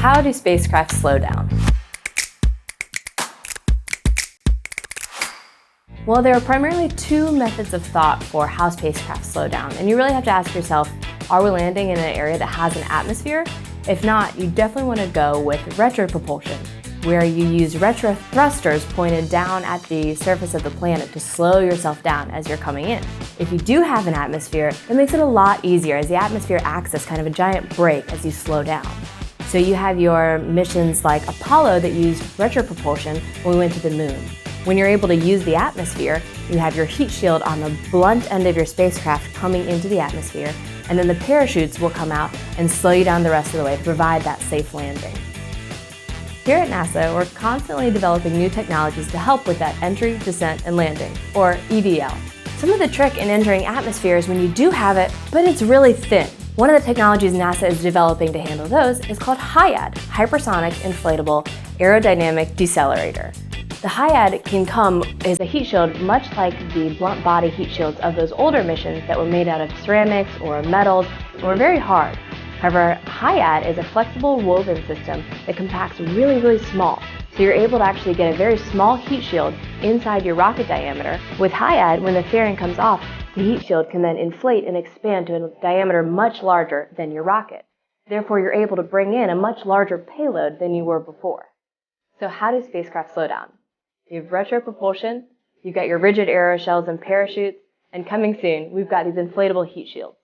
how do spacecraft slow down? Well, there are primarily two methods of thought for how spacecraft slow down, and you really have to ask yourself, are we landing in an area that has an atmosphere? If not, you definitely want to go with retropropulsion, where you use retro thrusters pointed down at the surface of the planet to slow yourself down as you're coming in. If you do have an atmosphere, it makes it a lot easier, as the atmosphere acts as kind of a giant brake as you slow down. So you have your missions like Apollo that used retropropulsion when we went to the moon. When you're able to use the atmosphere, you have your heat shield on the blunt end of your spacecraft coming into the atmosphere, and then the parachutes will come out and slow you down the rest of the way to provide that safe landing. Here at NASA, we're constantly developing new technologies to help with that entry, descent, and landing, or EDL. Some of the trick in entering atmosphere is when you do have it, but it's really thin. One of the technologies NASA is developing to handle those is called HIAD, Hypersonic Inflatable Aerodynamic Decelerator. The HIAD can come as a heat shield much like the blunt body heat shields of those older missions that were made out of ceramics or metals and were very hard. However, HIAD is a flexible woven system that compacts really small, so you're able to actually get a very small heat shield inside your rocket diameter. With HIAD, when the fairing comes off, the heat shield can then inflate and expand to a diameter much larger than your rocket. Therefore, you're able to bring in a much larger payload than you were before. So how do spacecraft slow down? You have retropropulsion, you've got your rigid aeroshells and parachutes, and coming soon, we've got these inflatable heat shields.